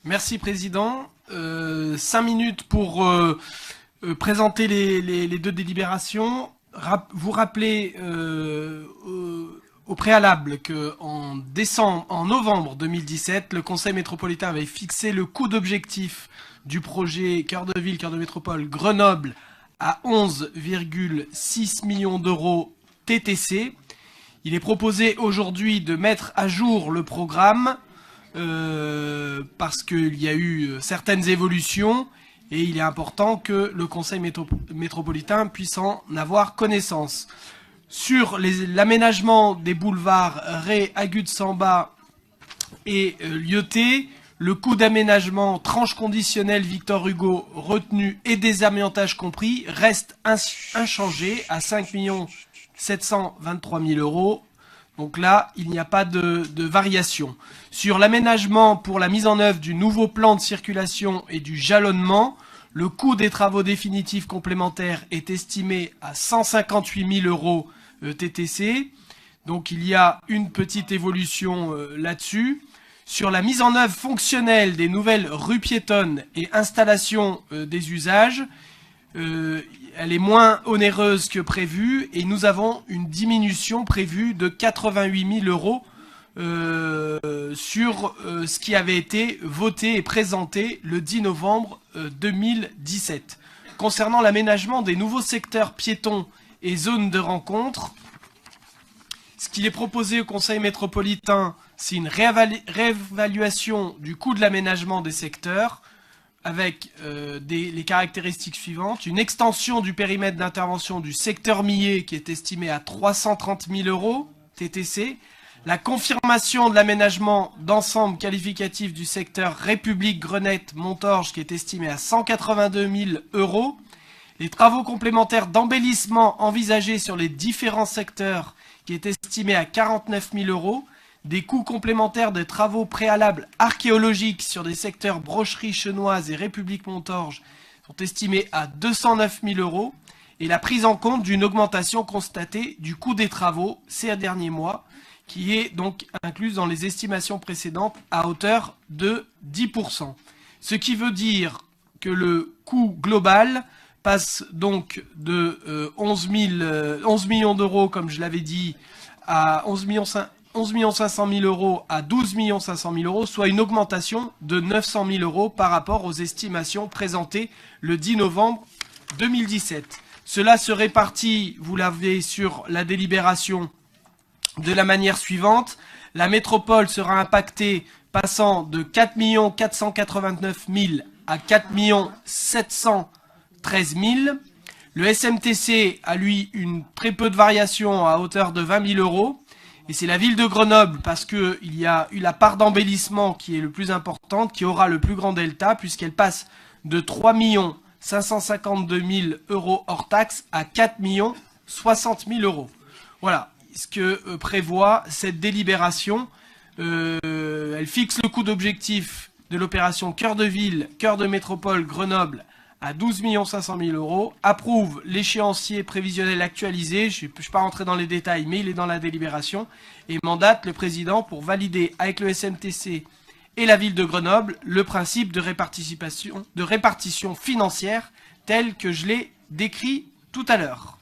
Merci Président. 5 minutes pour présenter les deux délibérations. Vous rappelez au préalable qu'en novembre 2017, le Conseil métropolitain avait fixé le coût d'objectif du projet Cœur de Ville, Cœur de Métropole Grenoble à 11,6 millions d'euros TTC. Il est proposé aujourd'hui de mettre à jour le programme parce qu'il y a eu certaines évolutions et il est important que le Conseil métropolitain puisse en avoir connaissance. Sur l'aménagement des boulevards Ré, Agudes-Samba et Lyoté, le coût d'aménagement tranche conditionnelle Victor Hugo retenu et désamiantage compris reste inchangé à 5 723 000 euros. Donc là, il n'y a pas de variation. Sur l'aménagement pour la mise en œuvre du nouveau plan de circulation et du jalonnement, le coût des travaux définitifs complémentaires est estimé à 158 000 euros TTC. Donc il y a une petite évolution là-dessus. Sur la mise en œuvre fonctionnelle des nouvelles rues piétonnes et installation des usages, elle est moins onéreuse que prévu et nous avons une diminution prévue de 88 000 euros sur ce qui avait été voté et présenté le 10 novembre 2017. Concernant l'aménagement des nouveaux secteurs piétons et zones de rencontre, ce qu'il est proposé au Conseil métropolitain, c'est une réévaluation du coût de l'aménagement des secteurs avec les caractéristiques suivantes. Une extension du périmètre d'intervention du secteur Millet qui est estimé à 330 000 euros TTC. La confirmation de l'aménagement d'ensemble qualificatif du secteur République Grenette-Montorge qui est estimé à 182 000 euros. Les travaux complémentaires d'embellissement envisagés sur les différents secteurs qui est estimé à 49 000 euros. Des coûts complémentaires de travaux préalables archéologiques sur des secteurs Brocherie Chenoise et République Montorge sont estimés à 209 000 euros. Et la prise en compte d'une augmentation constatée du coût des travaux ces derniers mois, qui est donc incluse dans les estimations précédentes à hauteur de 10%. Ce qui veut dire que le coût global passe donc de 11 millions d'euros, comme je l'avais dit, à 11 500 000 euros à 12 500 000 euros, soit une augmentation de 900 000 euros par rapport aux estimations présentées le 10 novembre 2017. Cela se répartit, vous l'avez sur la délibération, de la manière suivante. La métropole sera impactée passant de 4 489 000 à 4 713 000. Le SMTC a lui une très peu de variation à hauteur de 20 000 euros. Et c'est la ville de Grenoble, parce qu'il y a eu la part d'embellissement qui est le plus importante, qui aura le plus grand delta, puisqu'elle passe de 3 552 000 euros hors taxe à 4 60 000 euros. Voilà ce que prévoit cette délibération. Elle fixe le coût d'objectif de l'opération Cœur de Ville, Cœur de Métropole Grenoble à 12 500 000 euros, approuve l'échéancier prévisionnel actualisé, je ne suis pas rentré dans les détails, mais il est dans la délibération, et mandate le président pour valider avec le SMTC et la ville de Grenoble le principe de répartition financière tel que je l'ai décrit tout à l'heure.